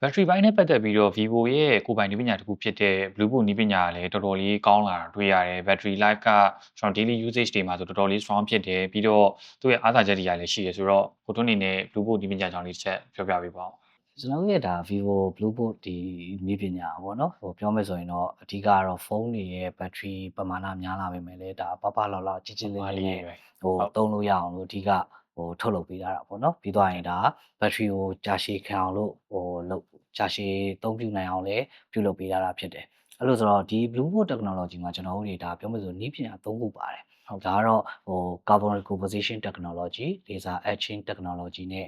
ဘက်ထရီပိုင်းနဲ့ပတ်သက်ပြီးတော့ Vivo ရဲ့ကိုယ်ပိုင်နည်းပညာတစ်ခုဖြစ်တဲ့ Bluetooth နည်းပညာကလည်းတော်တော်လေးကောင်းလာတာတွေ့ရတယ်။ Battery life ကကျွန်တော် daily usage တွေမှာဆိုတော်တော်လေး strong ဖြစ်တယ်ပြီးတော့သူ့ရဲ့အားသာချက်တွေကလည်းရှိတယ်ဆိုတော့ကိုထွန်းအနေနဲ့ Bluetooth နည်းပညာအကြောင်းလေးတစ်ချက်ပြောပြပေးပါဦး။ ကျွန်တော်တို့ရဲ့ဒါ Vivo Bluetooth ဒီနည်းပညာပေါ့နော်ပြောမယ်ဆိုရင်တော့အဓိကတော့ဖုန်းတွေရဲ့ battery ပမာဏများလာပေမဲ့လည်းဒါပလောက်လောက်ကြီးကြီးလေးလေးနဲ့သုံးလို့ရအောင်လို့အဓိကထုတ်လုပ်ပေးထားတာပေါ့နော်ပြီးတော့ရင်ဒါ battery ကိုကြာရှည်ခံအောင်လို့ကြာရှည်သုံးပြုနိုင်အောင်လည်းပြုလုပ်ပေးထားတာဖြစ်တယ်အဲ့လိုဆိုတော့ဒီ Bluetooth technology မှာကျွန်တော်တို့တွေဒါပြောမယ်ဆိုနည်းပညာ၃ခုပါတယ်ဒါကတော့carbon recomposition technology laser etching technology နဲ့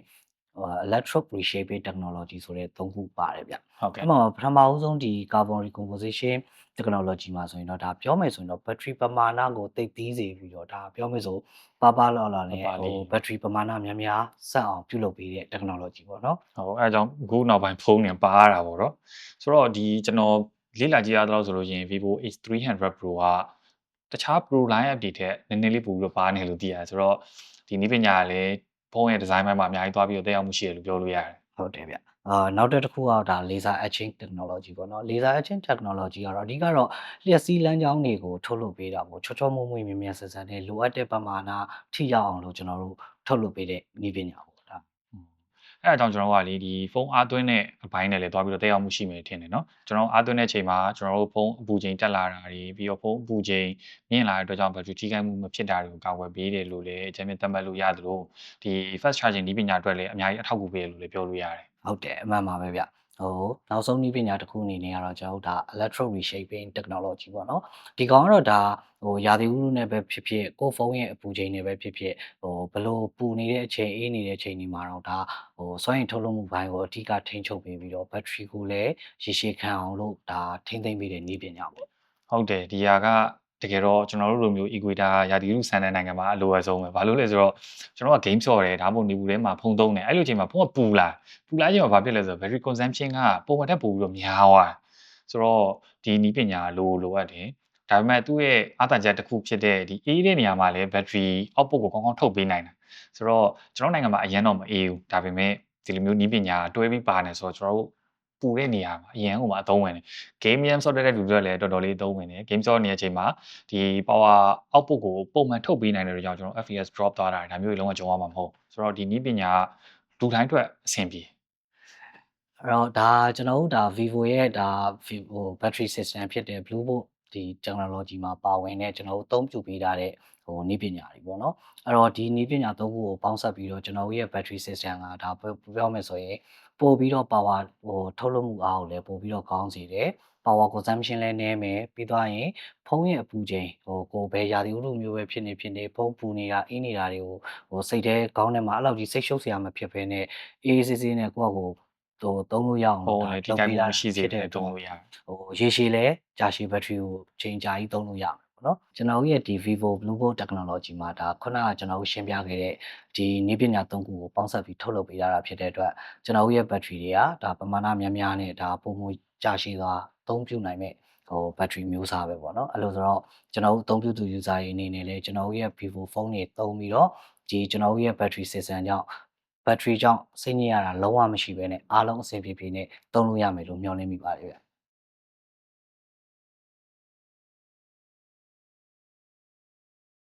electrode reshaping technology ဆိုတဲ့၃ခုပါတယ်ဗျဟုတ်ကဲ့အဲ့မှာပထမအဆုံးဒီ carbon recomposition technology မှာဆိုရင်တော့ဒါပြောမယ်ဆိုရင်တော့ battery ပမာဏကိုသိပ်သီးစေပြီးတော့ဒါပြောမယ်ဆိုလောက်လာနဲ့battery ပမာဏများများဆက်အောင်ပြုလုပ်ပေးတဲ့ technology ပေါ့နော်ဟုတ်အဲအကြောင်းအခုနောက်ပိုင်းဖုန်းတွေပါရတာပေါ့နော်ဆိုတော့ဒီကျွန်တော်လေ့လာကြည့်ရတော့ဆိုလို့ရှိရင် Vivo H300 Pro ကတခြား Pro line up တွေထက်နည်းနည်းလေးပိုပြီးတော့ပါနေလို့သိရတယ်ဆိုတော့ဒီနည်းပညာကလည်းဖုန်းရဲ့ design ပိုင်းမှာအများကြီးသွားပြီးတော့တက်ရောက်မှုရှိတယ်လို့ပြောလို့ရတယ်ဟုတ်တယ်ဗျနောက်တစ်ခုကဒါ laser etching technology ပေါ့နော် laser etching technology ကတော့အဓိကတော့လျှက်စီးလမ်းကြောင်းတွေကိုထုတ်လုပ်ပေးတာပေါ့ချောချောမွေ့မွေ့မြင်မြန်ဆန်ဆန်နဲ့လိုအပ်တဲ့ပမာဏထိရောက်အောင်လို့ကျွန်တော်တို့ထုတ်လုပ်ပေးတဲ့နည်းပညာပေါ့ဒါအဲ့အကြောင်းကျွန်တော်တို့ကလေဒီဖုန်းအားသွင်းတဲ့အပိုင်းနဲ့လည်းတွားပြီးတော့တက်ရောက်မှုရှိမယ်ထင်တယ်နော်ကျွန်တော်အားသွင်းတဲ့အချိန်မှာကျွန်တော်တို့ဖုန်းအပူချိန်တက်လာတာတွေပြီးတော့ဖုန်းအပူချိန်မြင့်လာတဲ့အတွက်ကြောင့်ဘက်ထရီထိခိုက်မှုမဖြစ်တာတွေကိုကာကွယ်ပေးတယ်လို့လည်းအကြမ်းဖျင်းသတ်မှတ်လို့ရတယ်လို့ဒီ fast charging နည်းပညာအတွက်လည်းအများကြီးအထောက်အကူပေးတယ်လို့လည်းပြောလို့ရတယ်ဟုတ်တယ်အမှန်ပါပဲဗျနောက်ဆုံးနည်းပညာတစ်ခုအနေနဲ့ကတော့ကျွန်တော်တို့ဒါ electrode reshaping technology ပေါ့နော်ဒီကောင်ကတော့ဒါရာသီဥတုနဲ့ပဲဖြစ်ဖြစ်ကိုယ်ဖုန်းရဲ့အပူချိန်နဲ့ပဲဖြစ်ဖြစ်ဘလို့ပူနေတဲ့အချိန်အေးနေတဲ့အချိန်ဒီမှာတော့ဒါစွမ်းအင်ထုတ်လုပ်မှုဘိုင်းကိုအထူးကထိန်းချုပ်ပေးပြီးတော့ battery ကိုလည်းရေရှည်ခံအောင်လို့ဒါထိန်းသိမ်းပေးတဲ့နည်းပညာပေါ့ဟုတ်တယ်ဒီဟာကတကယ်တော့ကျွန်တော်တို့လိုမျိုး equator ရာသီဥတုဆန်တဲ့နိုင်ငံမှာအလိုအဆုံးပဲဘာလို့လဲဆိုတော့ကျွန်တော်က game ဆော့တယ်ဒါမှမဟုတ်နေပူထဲမှာဖုန်းသုံးတယ်အဲ့လိုအချိန်မှာဖုန်းကပူလာချိန်မှာဘာဖြစ်လဲဆိုတော့ battery consumption ကပုံမှန်ထက်ပိုပြီးတော့များသွားတယ်ဆိုတော့ဒီနည်းပညာလိုအပ်တယ်ဒါပေမဲ့သူ့ရဲ့အားသာချက်တစ်ခုဖြစ်တဲ့ဒီအေးတဲ့နေရာမှာလည်း battery output ကိုကောင်းကောင်းထုတ်ပေးနိုင်တယ်ဆိုတော့ကျွန်တော်နိုင်ငံမှာအရင်တော့မအေးဘူးဒါပေမဲ့ဒီလိုမျိုးနည်းပညာတွဲပြီးပါနေဆိုတော့ကျွန်တော်တို့ပူတဲ့နေရာမှာအရင်ကမှအသုံးဝင်တယ် game ဆော့တဲ့လူတွေလည်းတော်တော်လေးသုံးဝင်တယ် game ဆော့နေတဲ့အချိန်မှာဒီ power output ကိုပုံမှန်ထုတ်ပေးနိုင်တဲ့အတွက်ကြောင့်ကျွန်တော် FPS drop သွားတာဒါမျိုးတွေလုံးဝကြုံရမှာမဟုတ်ဆိုတော့ဒီနည်းပညာကလူတိုင်းအတွက်အဆင်ပြေအဲ့တော့ဒါကျွန်တော်တို့ဒါ Vivo ရဲ့ဒါ Vivo battery system ဖြစ်တဲ့ Bluetooth ဒီ technology မှာပါဝင်တဲ့ကျွန်တော်တို့အသုံးပြုပေးထားတဲ့နည်းပညာတွေပေါ့နော်အဲ့တော့ဒီနည်းပညာသုံးခုကိုပေါင်းစပ်ပြီးတော့ကျွန်တော်တို့ရဲ့ battery system ကဒါပြောမယ်ဆိုရင်ပို့ပြီးတော့ power ထုတ်လုပ်မှုအားကိုလည်းပို့ပြီးတော့ကောင်းစေတယ် power consumption လည်းနည်းမယ်ပြီးသွားရင်ဖုန်းရဲ့အပူချိန်ကိုဘယ်ရာသီဥတုမျိုးပဲဖြစ်နေဖုန်းပူနေတာအေးနေတာတွေကိုစိတ်ထဲခေါင်းထဲမှာအဲ့လောက်ကြီးစိတ်ရှုပ်စရာမဖြစ်ဘဲနဲ့အေးအေးဆေးဆေးနဲ့ကိုယ့်အကိုသုံးလို့ရအောင်ဖုန်းလည်းထိခိုက်မှုမရှိစေတဲ့သုံးလို့ရတယ်ရေရှည်လဲကြာရှည် battery ကိုချိန်ကြာကြီးသုံးလို့ရမယ်ပေါ့နော်ကျွန်တော်ရဲ့ဒီ Vivo Bluetooth technology မှာဒါခုနကကျွန်တော်ရှင်းပြခဲ့တဲ့ဒီနည်းပညာသုံးခုကိုပေါင်းစပ်ပြီးထုတ်လုပ်ပေးထားတာဖြစ်တဲ့အတွက်ကျွန်တော်ရဲ့ battery တွေကဒါပမာဏများများနဲ့ဒါပုံမှန်ကြာရှည်စွာအသုံးပြုနိုင်မဲ့battery မျိုးစားပဲပေါ့နော်အဲ့လိုဆိုတော့ကျွန်တော်တို့အသုံးပြုသူ user တွေအနေနဲ့လည်းကျွန်တော်ရဲ့ Vivo ဖုန်းတွေသုံးပြီးတော့ဒီကျွန်တော်ရဲ့ battery system ကြောင့် battery ကြောင့်စိတ်ညစ်ရတာလုံးဝမရှိဘဲနဲ့အားလုံးအဆင်ပြေပြေနဲ့သုံးလို့ရမယ်လို့မျှော်လင့်မိပါတယ်ဗျ